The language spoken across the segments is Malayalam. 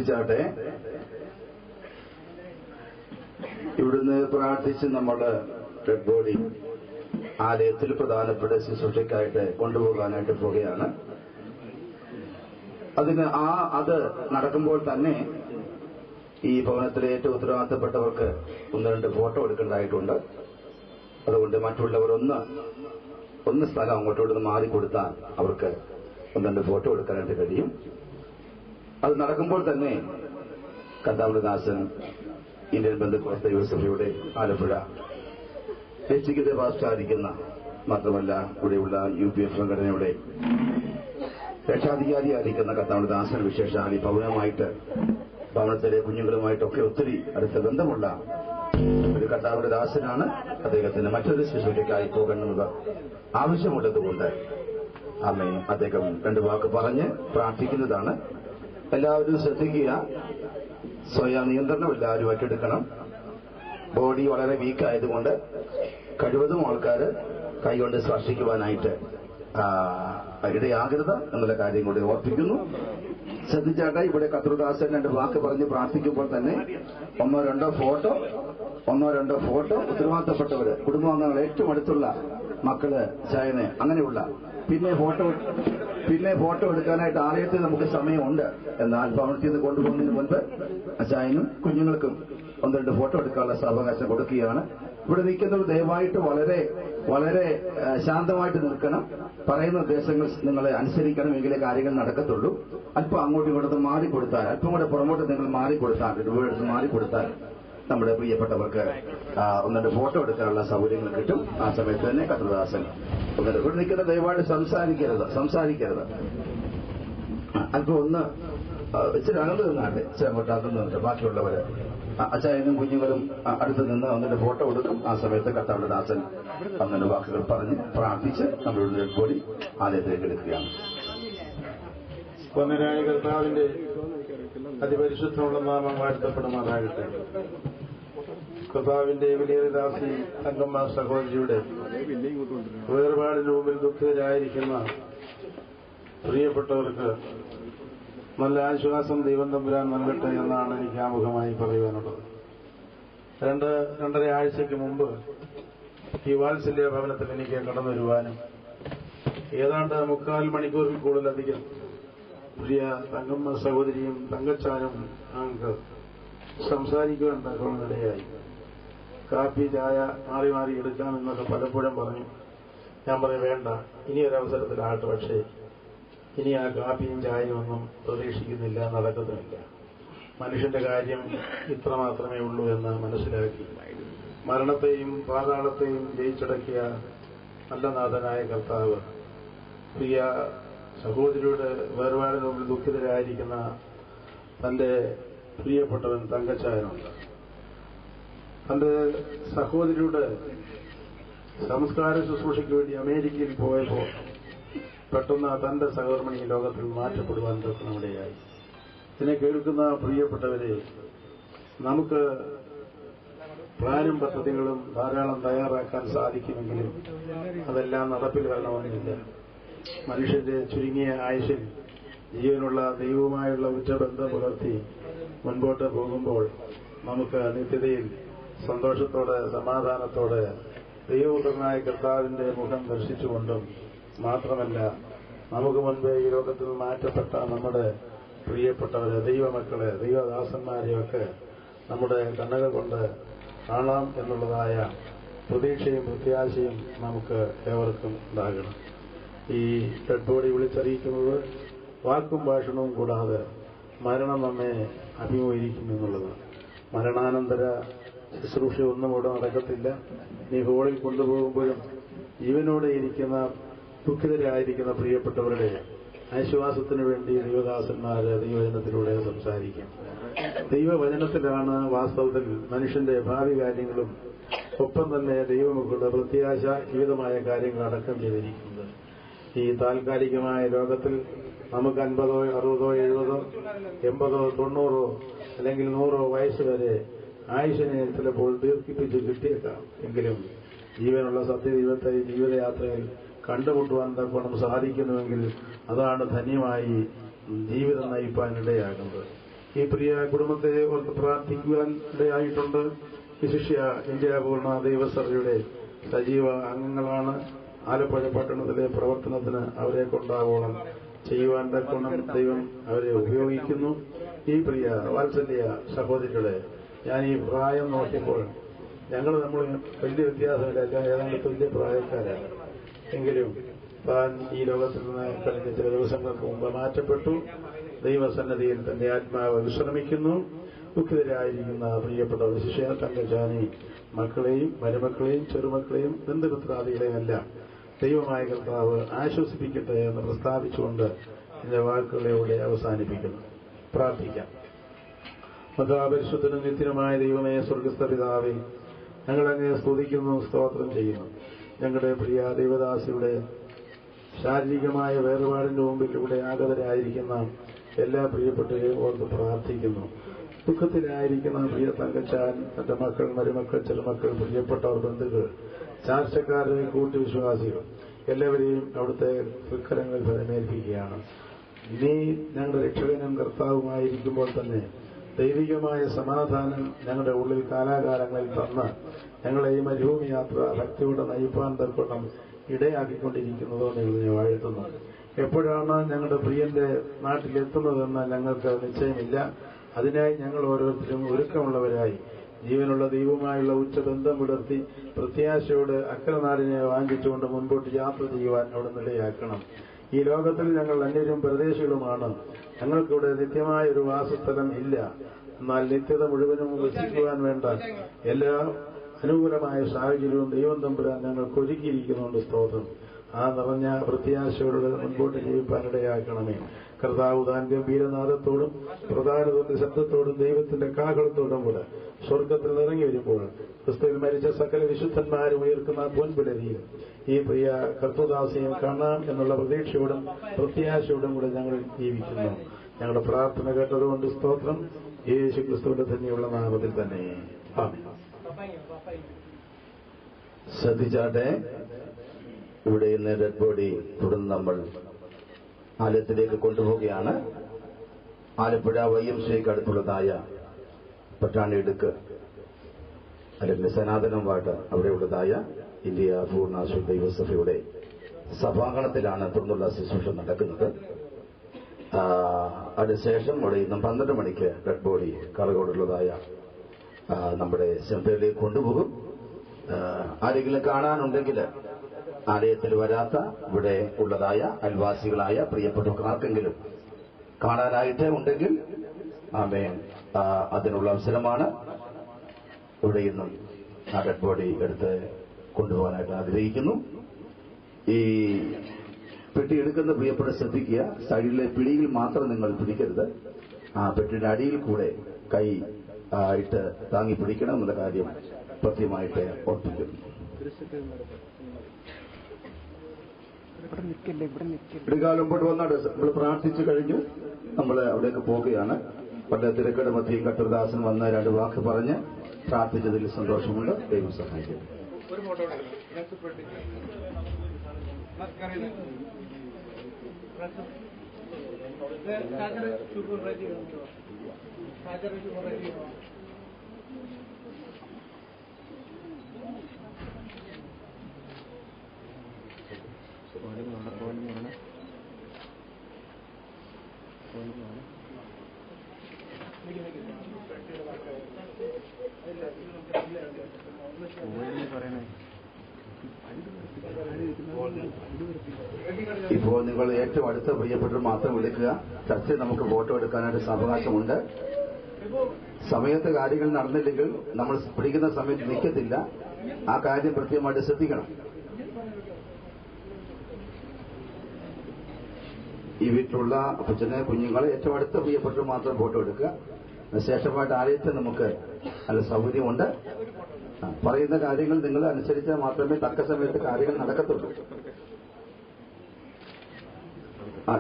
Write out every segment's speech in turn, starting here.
ശ്രദ്ധിച്ചാട്ടെ. ഇവിടുന്ന് പ്രാർത്ഥിച്ച് നമ്മൾ ഡെഡ് ബോഡി ആലയത്തിൽ പ്രധാനപ്പെട്ട ശുശ്രൂഷയ്ക്കായിട്ട് കൊണ്ടുപോകാനായിട്ട് പോവുകയാണ്. അത് നടക്കുമ്പോൾ തന്നെ ഈ ഭവനത്തിലെ ഏറ്റവും ഉത്തരവാദിത്തപ്പെട്ടവർക്ക് 1-2 ഫോട്ടോ എടുക്കേണ്ടതായിട്ടുണ്ട്. അതുകൊണ്ട് മറ്റുള്ളവർ ഒന്ന് സ്ഥലം അങ്ങോട്ടോട്ട് മാറിക്കൊടുത്താൽ അവർക്ക് 1-2 ഫോട്ടോ എടുക്കാനായിട്ട് കഴിയും. അത് നടക്കുമ്പോൾ തന്നെ കർത്താവിന്റെ ദാസൻ ഇന്ത്യൻ ബന്ധുക്കോസ്ത യൂസഫയുടെ ആലപ്പുഴ എക്സിക്യൂട്ടീവ് പാസ്റ്ററായിരിക്കുന്ന, മാത്രമല്ല ഇവിടെയുള്ള UPF സംഘടനയുടെ രക്ഷാധികാരിയായിരിക്കുന്ന കർത്താവിന്റെ ദാസൻ വിശേഷാൽ ഈ ഭവനത്തിലെ കുഞ്ഞുങ്ങളുമായിട്ടൊക്കെ ഒത്തിരി അടുത്ത ബന്ധമുള്ള ഒരു കർത്താവിന്റെ ദാസനാണ്. അദ്ദേഹത്തിന് മറ്റൊരു ശുശ്രൂഷയ്ക്കായി പോകണമെന്നത് ആവശ്യമുള്ളതുകൊണ്ട് അദ്ദേഹം 2 വാക്ക് പറഞ്ഞ് പ്രാർത്ഥിക്കുന്നതാണ്. എല്ലാവരും ശ്രദ്ധിക്കുക. സ്വയം നിയന്ത്രണം എല്ലാവരും ഏറ്റെടുക്കണം. ബോഡി വളരെ വീക്കായതുകൊണ്ട് കഴിവതും ആൾക്കാർ കൈകൊണ്ട് സ്പർശിക്കുവാനായിട്ട് ഇടയാകരുത് എന്നുള്ള കാര്യം കൂടി ഓർപ്പിക്കുന്നു. ശ്രദ്ധിച്ചാട്ടെ. ഇവിടെ കർത്തൃദാസൻ 2 വാക്ക് പറഞ്ഞ് പ്രാർത്ഥിക്കുമ്പോൾ തന്നെ 1-2 ഫോട്ടോ ഉത്തരവാദിത്തപ്പെട്ടവര്, കുടുംബാംഗങ്ങൾ, ഏറ്റവും അടുത്തുള്ള മക്കള്, ചായന്, അങ്ങനെയുള്ള പിന്നെ ഫോട്ടോ എടുക്കാനായിട്ട് ആലയത്തിൽ നമുക്ക് സമയമുണ്ട്. എന്നാൽ ഭവനത്തിൽ നിന്ന് കൊണ്ടുപോകുന്നതിന് മുൻപ് അച്ചായനും കുഞ്ഞുങ്ങൾക്കും 1-2 ഫോട്ടോ എടുക്കാനുള്ള സാവകാശം കൊടുക്കുകയാണ്. ഇവിടെ നിൽക്കുന്നവർ ദയവായിട്ട് വളരെ വളരെ ശാന്തമായിട്ട് നിൽക്കണം. പറയുന്ന നിർദ്ദേശങ്ങൾ നിങ്ങളെ അനുസരിക്കണമെങ്കിലേ കാര്യങ്ങൾ നടക്കത്തുള്ളൂ. അല്പം അങ്ങോട്ടും ഇങ്ങോട്ടും മാറിക്കൊടുത്താൽ, അല്പം കൂടെ പുറമോട്ട് നിങ്ങൾ മാറിക്കൊടുത്താൽ നമ്മുടെ പ്രിയപ്പെട്ടവർക്ക് 1-2 ഫോട്ടോ എടുക്കാനുള്ള സൗകര്യങ്ങൾ കിട്ടും. ആ സമയത്ത് തന്നെ കർത്തൃദാസൻ ഇവിടെ നിൽക്കുന്ന ദയവായിട്ട് സംസാരിക്കരുത്. അല്പം ഇച്ചിരി അകന്ന് നിന്നാട്ടെ, ഇച്ചിരി അങ്ങോട്ട് അകന്ന് നിന്നിട്ട് ബാക്കിയുള്ളവര് അച്ചായനും കുഞ്ഞുങ്ങളും അടുത്ത് നിന്ന് 1-2 ഫോട്ടോ എടുക്കും. ആ സമയത്ത് കർത്താവിന്റെ ദാസൻ 1-2 വാക്കുകൾ പറഞ്ഞ് പ്രാർത്ഥിച്ച് നമ്മളുടെ ഡെഡ് ബോഡി ആലയത്തിലേക്ക് എടുക്കുകയാണ്. വന്നരായ കർത്താവിന്റെ അതിപരിശുദ്ധമുള്ള നാമം വാഴ്ത്തപ്പെടുമാറാകട്ടെ. കർത്താവിന്റെ വിലയേറിയദാസി തങ്കമ്മ സഹോദരിയുടെ വേർപാടിന് മുമ്പിൽ ദുഃഖിതരായിരിക്കുന്ന പ്രിയപ്പെട്ടവർക്ക് നല്ല ആശ്വാസം ദൈവം തമ്പുരാൻ നൽകട്ടെ എന്നാണ് എനിക്ക് ആമുഖമായി പറയുവാനുള്ളത്. 2-2.5 ആഴ്ചയ്ക്ക് മുമ്പ് ഈ വാത്സല്യ ഭവനത്തിൽ എനിക്ക് കടന്നു വരുവാനും ഏതാണ്ട് 3/4 മണിക്കൂറിൽ കൂടുതലധികം പ്രിയ തങ്കമ്മ സഹോദരിയും തങ്കച്ചാനും ഞങ്ങൾക്ക് സംസാരിക്കുവാൻ തക്കവണ്ണമിടയായി. കാപ്പി ചായ മാറി മാറി എടുക്കാമെന്നൊക്കെ പലപ്പോഴും പറഞ്ഞു. ഞാൻ പറയും വേണ്ട, ഇനിയൊരവസരത്തിലാകട്ടെ. പക്ഷേ ഇനി ആ കാപ്പിയും ചായയും ഒന്നും പ്രതീക്ഷിക്കുന്നില്ല, നടക്കുന്നുമില്ല. മനുഷ്യന്റെ കാര്യം ഇത്ര മാത്രമേ ഉള്ളൂ എന്ന് മനസ്സിലാക്കി മരണത്തെയും പാതാളത്തെയും ജയിച്ചടക്കിയ നല്ല നാഥനായ കർത്താവ് പ്രിയ സഹോദരിയുടെ വേർപാടിന് മുമ്പിൽ ദുഃഖിതരായിരിക്കുന്ന തന്റെ പ്രിയപ്പെട്ടവൻ തങ്കച്ചായനുണ്ട്. തന്റെ സഹോദരിയുടെ സംസ്കാര ശുശ്രൂഷയ്ക്ക് വേണ്ടി അമേരിക്കയിൽ പോയപ്പോൾ പെട്ടെന്ന് തന്റെ സഹധർമ്മിണി ലോകത്തിൽ മാറ്റപ്പെടുവാൻ തക്കമിടയായി. ഇതിനെ കേൾക്കുന്ന പ്രിയപ്പെട്ടവരെ, നമുക്ക് പ്ലാനും പദ്ധതികളും ധാരാളം തയ്യാറാക്കാൻ സാധിക്കുമെങ്കിലും അതെല്ലാം നടപ്പിൽ വരണമെന്നില്ല. മനുഷ്യന്റെ ചുരുങ്ങിയ ആയുഷിൽ ജീവനുള്ള ദൈവവുമായുള്ള ഉച്ചബന്ധം പുലർത്തി മുൻപോട്ട് പോകുമ്പോൾ നമുക്ക് നിത്യതയിൽ സന്തോഷത്തോടെ സമാധാനത്തോടെ ദൈവപുത്രനായ കർത്താവിന്റെ മുഖം ദർശിച്ചുകൊണ്ടും മാത്രമല്ല നമുക്ക് മുൻപേ ഈ ലോകത്തിൽ മാറ്റപ്പെട്ട നമ്മുടെ പ്രിയപ്പെട്ടവരെ, ദൈവമക്കളെ, ദൈവദാസന്മാരെയൊക്കെ നമ്മുടെ കണ്ണുകൾ കൊണ്ട് കാണാം എന്നുള്ളതായ പ്രതീക്ഷയും പ്രത്യാശയും നമുക്ക് ഏവർക്കും ഉണ്ടാകണം. ഈ ഡെഡ് ബോഡി വിളിച്ചറിയിക്കുന്നത് വാക്കും ഭാഷണവും കൂടാതെ മരണം നമ്മെ അഭിമുഖീകരിക്കും എന്നുള്ളത്. മരണാനന്തര ശുശ്രൂഷ ഒന്നും ഇവിടെ നടക്കത്തില്ല. നീ ഹോളിൽ കൊണ്ടുപോകുമ്പോഴും ജീവനോടെ ഇരിക്കുന്ന ദുഃഖിതരായിരിക്കുന്ന പ്രിയപ്പെട്ടവരുടെ ആശ്വാസത്തിനു വേണ്ടി ദൈവദാസന്മാര് ദൈവവചനത്തിലൂടെ സംസാരിക്കും. ദൈവവചനത്തിലാണ് വാസ്തവത്തിൽ മനുഷ്യന്റെ ഭാവി കാര്യങ്ങളും ഒപ്പം തന്നെ ദൈവമക്കളുടെ പ്രത്യാശ ജീവിതമായ കാര്യങ്ങൾ അടക്കം ചെയ്തിരിക്കുന്നത്. ഈ താൽക്കാലികമായ ലോകത്തിൽ നമുക്ക് 50, 60, 70, 80, 90 അല്ലെങ്കിൽ 100 വയസ്സ് വരെ ആയുഷിനെ ചിലപ്പോൾ ദീർഘിപ്പിച്ച് കിട്ടിയേക്കാം. എങ്കിലും ജീവനുള്ള സത്യദൈവത്തെ ജീവിതയാത്രയിൽ കണ്ടുമുട്ടുവാൻ തക്കവണ്ണം സാധിക്കുന്നുവെങ്കിൽ അതാണ് ധന്യമായി ജീവിതം നയിപ്പാനിടയാകുന്നത്. ഈ പ്രിയ കുടുംബത്തെ ഓർത്ത് പ്രാർത്ഥിക്കുവാൻ ഇടയായിട്ടുണ്ട്. വിശിഷ്യ ഇന്ത്യ പൂർണ്ണ ദൈവസഭയുടെ സജീവ അംഗങ്ങളാണ്. ആലപ്പുഴ പട്ടണത്തിലെ പ്രവർത്തനത്തിന് അവരെ കൊണ്ടാവോളം ചെയ്യുവാൻ തക്കോണം ദൈവം അവരെ ഉപയോഗിക്കുന്നു. ഈ പ്രിയ വാത്സല്യ സഹോദരികളെ, ഞാൻ ഈ പ്രായം നോക്കിയപ്പോൾ ഞങ്ങൾ വലിയ വ്യത്യാസമില്ല, ഏതാണ്ട് തുല്യ പ്രായക്കാരാണ്. എങ്കിലും താൻ ഈ ലോകത്തിൽ നിന്ന് കഴിഞ്ഞ ചില ദിവസങ്ങൾക്ക് മുമ്പ് മാറ്റപ്പെട്ടു. ദൈവസന്നദ്ധിയിൽ തന്റെ ആത്മാവ് വിശ്രമിക്കുന്നു. ദുഃഖിതരായിരിക്കുന്ന പ്രിയപ്പെട്ട വിശിഷ്യ തങ്കജാനി മക്കളെയും മരുമക്കളെയും ചെറുമക്കളെയും ബന്ധുമിത്രാദികളെയും എല്ലാം ദൈവമായ കർത്താവ് ആശ്വസിപ്പിക്കട്ടെ എന്ന് പ്രസ്താവിച്ചുകൊണ്ട് എന്റെ വാക്കുകളിലൂടെ അവസാനിപ്പിക്കുന്നു. പ്രാർത്ഥിക്കാം. മഹാപരിശുദ്ധനും നിത്യനുമായ ദൈവമേ, സ്വർഗസ്ഥ പിതാവേ, ഞങ്ങളങ്ങയെ സ്തുതിക്കുന്നു, സ്തോത്രം ചെയ്യുന്നു. ഞങ്ങളുടെ പ്രിയ ദൈവദാസിയുടെ ശാരീരികമായ വേർപാടിന്റെ മുമ്പിലൂടെ ആഗതരായിരിക്കുന്ന എല്ലാ പ്രിയപ്പെട്ടവരെയും ഓർത്ത് പ്രാർത്ഥിക്കുന്നു. ദുഃഖത്തിലായിരിക്കുന്ന പ്രിയ തങ്കച്ചാൻ, തന്റെ മക്കൾ, മരുമക്കൾ, ചെറുമക്കൾ, പ്രിയപ്പെട്ടവർ, ബന്ധുക്കൾ, ചാർച്ചക്കാരുടെ കൂട്ടുവിശ്വാസികൾ എല്ലാവരെയും അവിടുത്തെ തൃക്കരങ്ങളിൽ ഫലമേൽപ്പിക്കുകയാണ്. നീ ഞങ്ങളുടെ രക്ഷകനും കർത്താവുമായിരിക്കുമ്പോൾ തന്നെ ദൈവികമായ സമാധാനം ഞങ്ങളുടെ ഉള്ളിൽ കാലാകാലങ്ങളിൽ തന്ന് ഞങ്ങളെ ഈ മരുഭൂമി യാത്ര ഭക്തിയോടെ നയിപ്പാൻ തർക്കൊണ്ടം ഇടയാക്കിക്കൊണ്ടിരിക്കുന്നതോ ഞങ്ങൾ വാഴ്ത്തുന്നു. എപ്പോഴാണ് ഞങ്ങളുടെ പ്രിയന്റെ നാട്ടിലെത്തുന്നതെന്ന് ഞങ്ങൾക്ക് നിശ്ചയമില്ല. അതിനായി ഞങ്ങൾ ഓരോരുത്തരും ഒരുക്കമുള്ളവരായി ജീവനുള്ള ദൈവവുമായുള്ള ഉച്ചബന്ധം പുലർത്തി പ്രത്യാശയോട് അക്കരനാടിനെ വാഞ്ചിച്ചുകൊണ്ട് മുൻപോട്ട് യാത്ര ചെയ്യുവാൻ അവിടെ നിലയാക്കണം. ഈ ലോകത്തിൽ ഞങ്ങൾ അന്യരും പ്രദേശികളുമാണ്. ഞങ്ങൾക്കിവിടെ നിത്യമായ ഒരു വാസസ്ഥലം ഇല്ല. എന്നാൽ നിത്യത മുഴുവനും വസിക്കുവാൻ വേണ്ട എല്ലാ അനുകൂലമായ സാഹചര്യവും ദൈവം തമ്പുരാൻ ഞങ്ങൾക്ക് ഒരുക്കിയിരിക്കുന്നുണ്ട്. സ്തോത്രം. ആ നിറഞ്ഞ പ്രത്യാശയോട് മുൻപോട്ട് ജീവിപ്പാനിടയാക്കണമേ. കർത്താവ് താൻ ഗംഭീരനാദത്തോടും പ്രധാനത്തിന്റെ ശബ്ദത്തോടും ദൈവത്തിന്റെ കാഹളത്തോടും കൂടെ സ്വർഗത്തിൽ ഇറങ്ങി വരുമ്പോൾ ക്രിസ്തുവിൽ മരിച്ച സകല വിശുദ്ധന്മാരും ഉയർക്കുന്ന പൊൻപിടരിയിൽ ഈ പ്രിയ കർത്തൃദാസിയും കാണാം എന്നുള്ള പ്രതീക്ഷയോടും പ്രത്യാശയോടും കൂടെ ഞങ്ങൾ ജീവിക്കുന്നു. ഞങ്ങളുടെ പ്രാർത്ഥന കേട്ടതുകൊണ്ട് സ്തോത്രം. യേശു ക്രിസ്തുവിന്റെ തന്നെയുള്ള നാമത്തിൽ തന്നെ ആമേൻ. ശ്രദ്ധിച്ചാട്ടെ, ഇവിടെ ഇന്ന് ഡെഡ് ബോഡി തുടർന്ന് നമ്മൾ ആലയത്തിലേക്ക് കൊണ്ടുപോവുകയാണ്. ആലപ്പുഴ YMCAക്ക് അടുത്തുള്ളതായ പട്ടാണിയിടുക്ക് അല്ലെങ്കിൽ സനാതനം വാർഡ് അവിടെയുള്ളതായ ഇന്ത്യ പൂർണ്ണ ദൈവസഭയുടെ സഭാംഗണത്തിലാണ് തുടർന്നുള്ള ശുശ്രൂഷ നടക്കുന്നത്. അതിനുശേഷം അവിടെ ഇന്ന് 12 മണിക്ക് ഡെഡ് ബോഡി കാളകോടുള്ളതായ നമ്മുടെ സെമിത്തേരിയിലേക്ക് കൊണ്ടുപോകും. ആരെങ്കിലും കാണാനുണ്ടെങ്കിൽ ആലയത്തിൽ വരാത്ത ഇവിടെ ഉള്ളതായ അയൽവാസികളായ പ്രിയപ്പെട്ടവർക്ക് ആർക്കെങ്കിലും കാണാനായിട്ട് ഉണ്ടെങ്കിൽ ആമേൻ, അതിനുള്ള അവസരമാണ്. ഇവിടെ നിന്നും ആ ഡെഡ് ബോഡി എടുത്ത് കൊണ്ടുപോകാനായിട്ട് ആഗ്രഹിക്കുന്നു. ഈ പെട്ടി എടുക്കുന്ന പ്രിയപ്പെട്ട ശ്രദ്ധിക്കുക, സൈഡിലെ പിടിയിൽ മാത്രം നിങ്ങൾ പിടിക്കരുത്. ആ പെട്ടിയുടെ അടിയിൽ കൂടെ കൈ ഇട്ട് താങ്ങി പിടിക്കണം എന്നുള്ള കാര്യം പ്രത്യേകമായിട്ട് ഓർപ്പിക്കുന്നു. ഇടകാലം മുമ്പോട്ട് വന്നാട് നമ്മൾ പ്രാർത്ഥിച്ചു കഴിഞ്ഞു. നമ്മൾ അവിടേക്ക് പോവുകയാണ്. വളരെ തിരക്കട മധ്യയും കർത്തൃദാസൻ വന്ന 2 വാക്ക് പറഞ്ഞ് പ്രാർത്ഥിച്ചതിൽ സന്തോഷമുണ്ട്. ദൈവം സഹായിക്കും. ഇപ്പോൾ നിങ്ങൾ ഏറ്റവും അടുത്ത പ്രിയപ്പെട്ടവർ മാത്രം വിളിക്കുക. ചർച്ചയിൽ നമുക്ക് ഫോട്ടോ എടുക്കാനായിട്ട് അവകാശമുണ്ട്. സമയത്ത് കാര്യങ്ങൾ നടന്നില്ലെങ്കിൽ നമ്മൾ പിടിക്കുന്ന സമയത്ത് നിൽക്കത്തില്ല. ആ കാര്യം പ്രത്യേകമായിട്ട് ശ്രദ്ധിക്കണം. ഈ വീട്ടിലുള്ള അപ്പച്ചനെ കുഞ്ഞുങ്ങളെ ഏറ്റവും അടുത്ത പ്രിയപ്പെട്ടവർ മാത്രം ഫോട്ടോ എടുക്കുക. ശേഷമായിട്ട് ആലയത്തിൽ നമുക്ക് നല്ല സൗകര്യമുണ്ട്. പറയുന്ന കാര്യങ്ങൾ നിങ്ങൾ അനുസരിച്ചാൽ മാത്രമേ തക്ക സമയത്ത് കാര്യങ്ങൾ നടക്കത്തുള്ളൂ.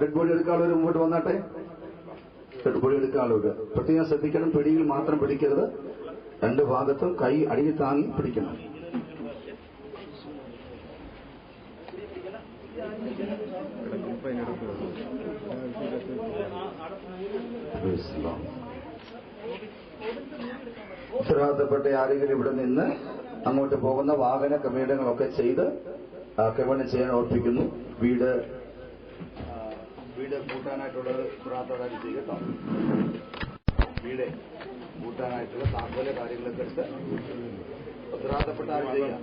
ഡെഡ് ബോഡി എടുക്കാനുള്ളവർ മുമ്പോട്ട് വന്നാട്ടെ. ഡെഡ് ബോഡി എടുക്കാനുള്ളവർ പ്രത്യേകം ശ്രദ്ധിക്കണം. പിടിയിൽ മാത്രം പിടിക്കരുത്. 2 ഭാഗത്തും കൈ അടിയിൽ താങ്ങി പിടിക്കണം. ഉത്തരവാദിത്തപ്പെട്ട ആരെങ്കിലും ഇവിടെ നിന്ന് അങ്ങോട്ട് പോകുന്ന വാഹന ക്രമീകരണങ്ങളൊക്കെ ചെയ്ത് ക്രമീകരണം ചെയ്യാൻ ഓർപ്പിക്കുന്നു. വീട് കൂട്ടാനായിട്ടുള്ളത് ഉത്തരവാദിത്തം ചെയ്യട്ടോ. വീട് കൂട്ടാനായിട്ടുള്ള താക്കോല കാര്യങ്ങളൊക്കെ എടുത്ത് ഉത്തരവാദിത്തപ്പെട്ട ആരും ചെയ്യാം.